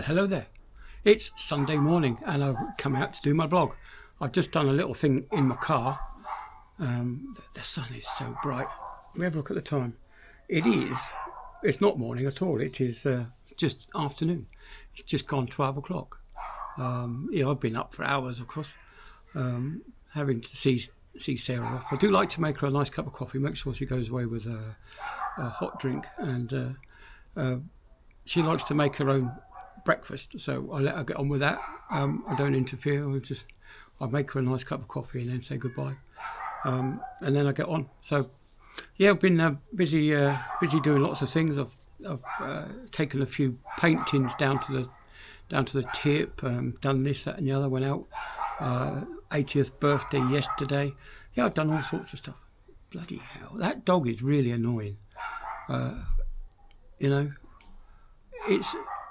Well, hello there. It's Sunday morning and I've come out to do my blog. I've just done a little thing in my car. The sun is so bright. We have a look at the time. It's not morning at all. It is just afternoon. It's just gone 12 o'clock. I've been up for hours, of course, having to see Sarah off. I do like to make her a nice cup of coffee, make sure she goes away with a hot drink, and she likes to make her own breakfast, so I let her get on with that. I don't interfere. I make her a nice cup of coffee and then say goodbye, and then I get on. So yeah, I've been busy doing lots of things. I've taken a few paintings down to the tip, done this, that and the other. Went out, 80th birthday yesterday. Yeah, I've done all sorts of stuff. Bloody hell, that dog is really annoying.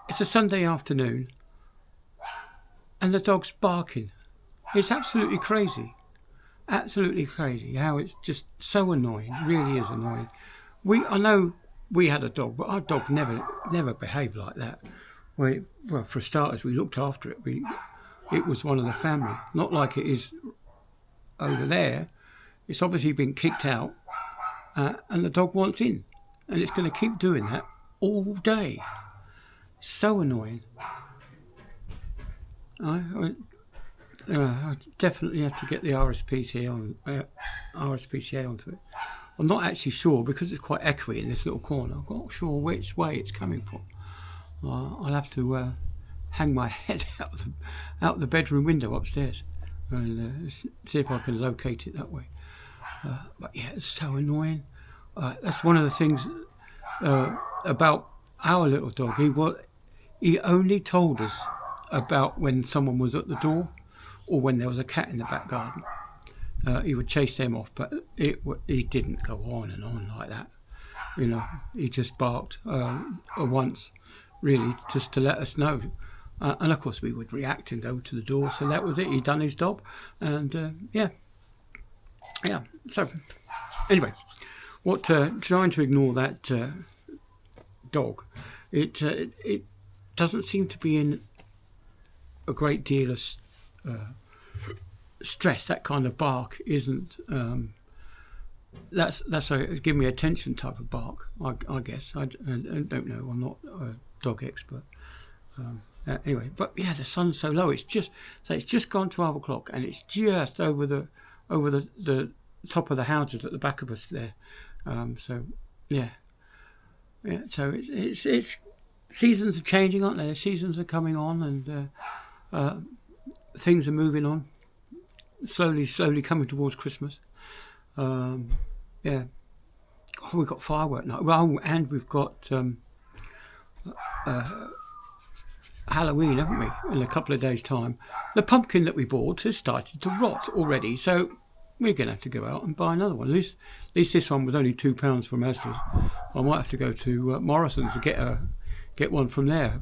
It's a Sunday afternoon and the dog's barking. It's absolutely crazy how it's just so annoying. It really is annoying. I know we had a dog, but our dog never behaved like that. Well, for starters, we looked after it. It was one of the family, not like it is over there. It's obviously been kicked out, and the dog wants in, and it's going to keep doing that all day. So annoying. I definitely have to get the RSPCA onto it. I'm not actually sure because it's quite echoey in this little corner. I'm not sure which way it's coming from. I'll have to hang my head out the bedroom window upstairs and see if I can locate it that way. But yeah, it's so annoying. That's one of the things about our little dog. He only told us about when someone was at the door or when there was a cat in the back garden. He would chase them off, but he didn't go on and on like that. He just barked once, really, just to let us know. And of course we would react and go to the door. So that was it. He'd done his job. And yeah. So anyway, trying to ignore that dog, it doesn't seem to be in a great deal of stress. That kind of bark isn't. That's a give me attention type of bark. I guess I don't know. I'm not a dog expert. Anyway, but yeah, the sun's so low. It's just gone 12 o'clock, and it's just over the top of the houses at the back of us there. So yeah. So it's seasons are changing, aren't they? The seasons are coming on, and things are moving on. Slowly coming towards Christmas. Yeah. Oh, we've got firework night. Well, and we've got Halloween, haven't we? In a couple of days' time. The pumpkin that we bought has started to rot already, so we're going to have to go out and buy another one. At least this one was only £2 from Asda's. I might have to go to Morrison's to get one from there.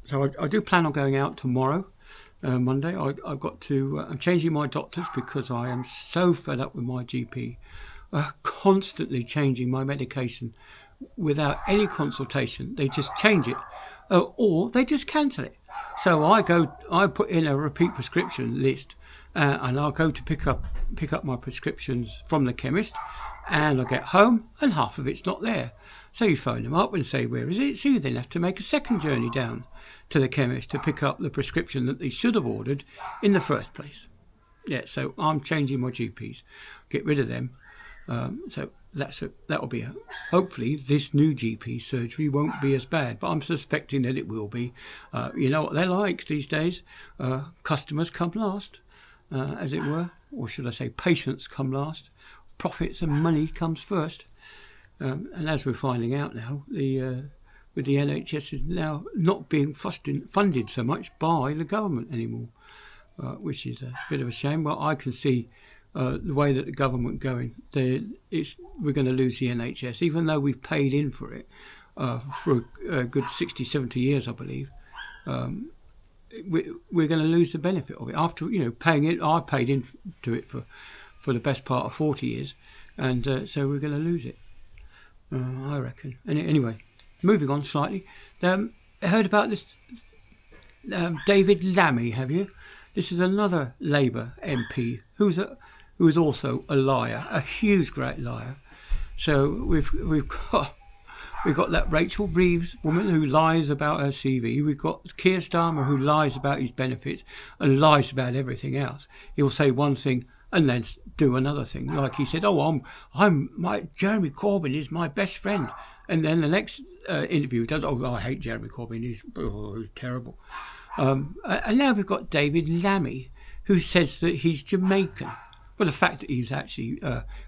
So I do plan on going out tomorrow, Monday. I'm changing my doctors because I am so fed up with my GP, constantly changing my medication without any consultation. They just change it, or they just cancel it. So I put in a repeat prescription list, and I'll go to pick up my prescriptions from the chemist, and I get home and half of it's not there. So you phone them up and say, where is it? So you then have to make a second journey down to the chemist to pick up the prescription that they should have ordered in the first place. Yeah, so I'm changing my GPs, get rid of them. So that'll be hopefully this new GP surgery won't be as bad, but I'm suspecting that it will be. You know what they're like these days. Customers come last, as it were, or should I say patients come last. Profits and money comes first. And as we're finding out now, with the NHS is now not being funded so much by the government anymore, which is a bit of a shame. Well, I can see the way that the government going, we're going to lose the NHS, even though we've paid in for it for a good 60, 70 years, I believe. We're going to lose the benefit of it after paying it. I paid into it for the best part of 40 years, and so we're going to lose it. I reckon. Anyway, moving on slightly. heard about this David Lammy, have you? This is another Labour MP who is also a liar, a huge great liar. So we've got that Rachel Reeves woman who lies about her CV. We've got Keir Starmer who lies about his benefits and lies about everything else. He'll say one thing and then do another thing. Like he said, "Oh, Jeremy Corbyn is my best friend," and then the next interview he does, "Oh, I hate Jeremy Corbyn. He's terrible." And now we've got David Lammy, who says that he's Jamaican. Well, the fact that he's actually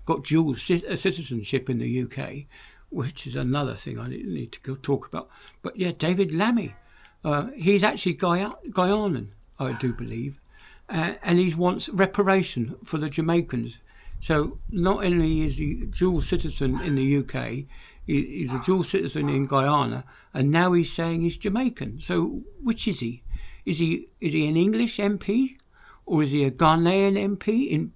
got dual citizenship in the UK, which is another thing I need to go talk about. But yeah, David Lammy, he's actually Guyanan, I do believe, and he wants reparation for the Jamaicans. So not only is he dual citizen in the UK, he's a dual citizen in Guyana, and now he's saying he's Jamaican. So which is he? Is he an English MP, or is he a Ghanaian MP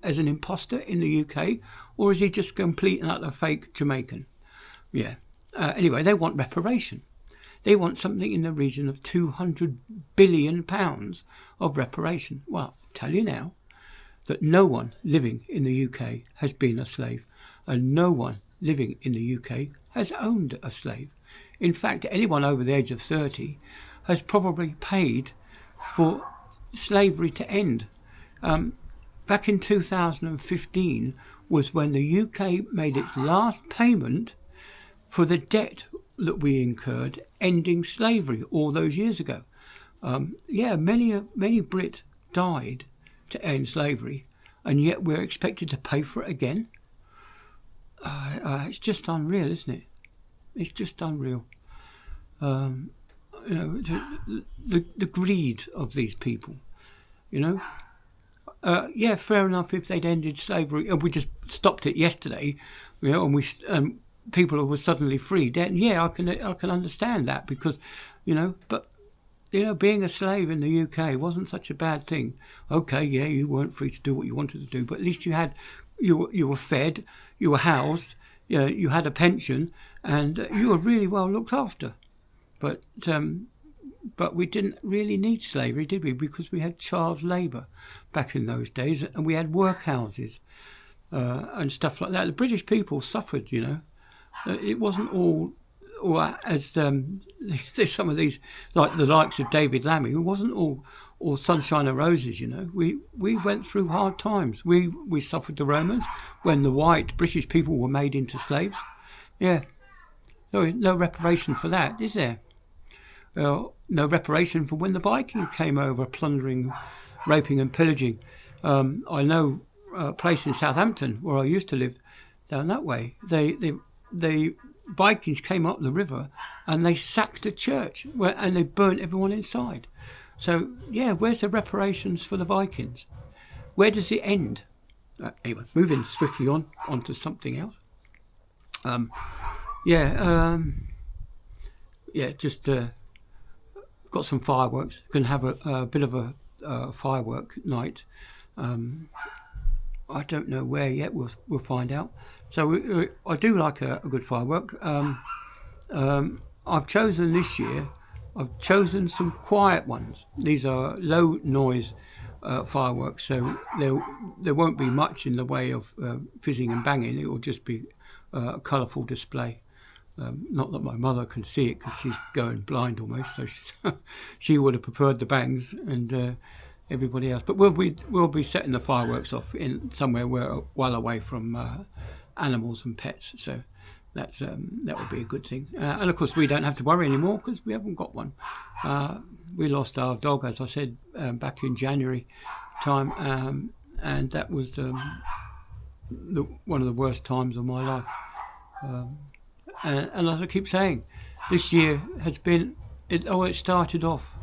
as an imposter in the UK, or is he just complete and utter fake Jamaican? Yeah. Anyway, they want reparation. They want something in the region of £200 billion of reparation. Well, I'll tell you now that no one living in the UK has been a slave, and no one living in the UK has owned a slave. In fact, anyone over the age of 30 has probably paid for slavery to end. Back in 2015 was when the UK made its last payment for the debt that we incurred ending slavery all those years ago. Many Brit died to end slavery, and yet we're expected to pay for it again. It's just unreal, isn't it? It's just unreal. The greed of these people. Fair enough if they'd ended slavery and we just stopped it yesterday, and people were suddenly free. Then I can understand that because, being a slave in the UK wasn't such a bad thing. Okay, yeah, you weren't free to do what you wanted to do, but at least you were fed, you were housed, you had a pension, and you were really well looked after. But we didn't really need slavery, did we? Because we had child labour back in those days, and we had workhouses and stuff like that. The British people suffered, It wasn't all as some of these, like the likes of David Lammy, it wasn't all sunshine and roses, We went through hard times. We suffered the Romans when the white British people were made into slaves. Yeah. No reparation for that, is there? No reparation for when the Vikings came over, plundering, raping and pillaging. I know a place in Southampton where I used to live down that way. The Vikings came up the river and they sacked a church and they burnt everyone inside. So, where's the reparations for the Vikings? Where does it end? Anyway, moving swiftly on to something else. Just got some fireworks. Going to have a bit of a firework night. I don't know where yet. We'll find out. So I do like a good firework. I've chosen this year. I've chosen some quiet ones. These are low noise fireworks, so there won't be much in the way of fizzing and banging. It will just be a colourful display. Not that my mother can see it because she's going blind almost, so she would have preferred the bangs and everybody else. But we'll be setting the fireworks off in somewhere well away from animals and pets. So that would be a good thing. And of course, we don't have to worry anymore because we haven't got one. We lost our dog, as I said, back in January time, and that was one of the worst times of my life. And as I keep saying, this year has been. It started off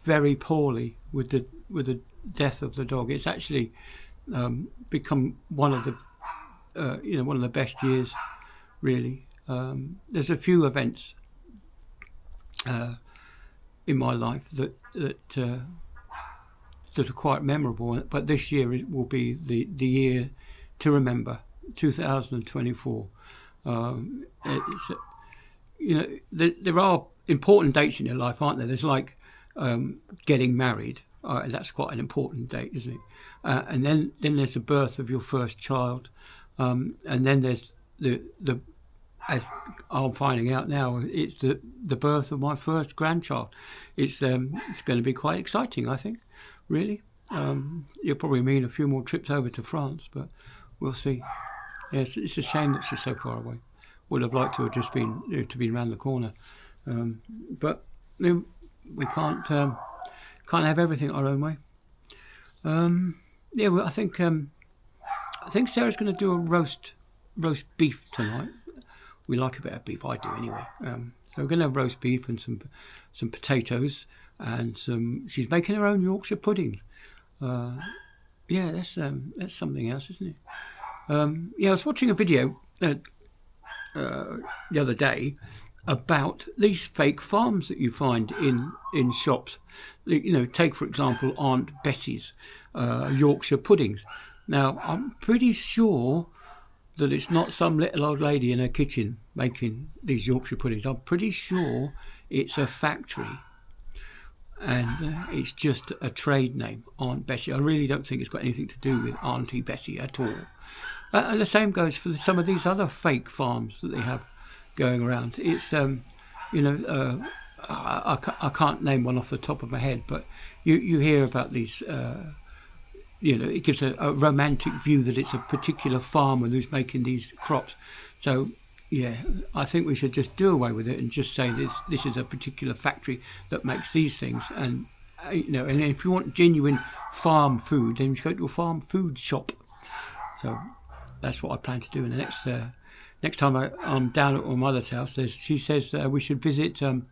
very poorly with the death of the dog. It's actually become one of the best years, really. There's a few events in my life that are quite memorable, but this year will be the year to remember. 2024. There are important dates in your life, aren't there? There's like getting married. That's quite an important date, isn't it? And then there's the birth of your first child, and then there's the as I'm finding out now, it's the birth of my first grandchild. It's going to be quite exciting, I think. Really, you'll probably mean a few more trips over to France, but we'll see. Yeah, it's a shame that she's so far away. Would have liked to have just been around the corner, but we can't have everything our own way. Yeah, well, I think Sarah's going to do a roast beef tonight. We like a bit of beef, I do anyway. So we're going to have roast beef and some potatoes and she's making her own Yorkshire pudding. Yeah, that's something else, isn't it? Yeah, I was watching a video the other day about these fake farms that you find in shops. You know, take for example Aunt Bessie's Yorkshire puddings. Now, I'm pretty sure that it's not some little old lady in her kitchen making these Yorkshire puddings. I'm pretty sure it's a factory, and it's just a trade name, Aunt Bessie. I really don't think it's got anything to do with Auntie Bessie at all. And the same goes for some of these other fake farms that they have going around. It's I can't name one off the top of my head, but you hear about these. It gives a romantic view that it's a particular farmer who's making these crops. So, yeah, I think we should just do away with it and just say this is a particular factory that makes these things. And, and if you want genuine farm food, then you go to a farm food shop. So that's what I plan to do in the next time I'm down at my mother's house. She says we should visit a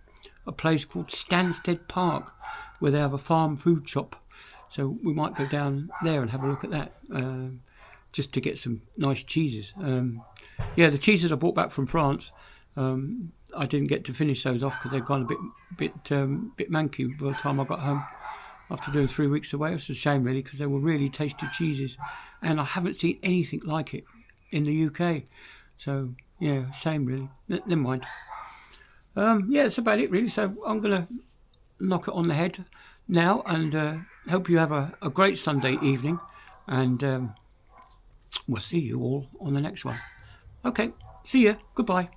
place called Stansted Park where they have a farm food shop. So we might go down there and have a look at that, just to get some nice cheeses. Yeah, the cheeses I brought back from France, I didn't get to finish those off because they'd gone a bit manky by the time I got home after doing 3 weeks away. It was a shame really because they were really tasty cheeses, and I haven't seen anything like it in the UK. So yeah, shame really. Never mind. Yeah, that's about it really. So I'm gonna knock it on the head now, and hope you have a great Sunday evening, and we'll see you all on the next one. Okay, see ya. Goodbye.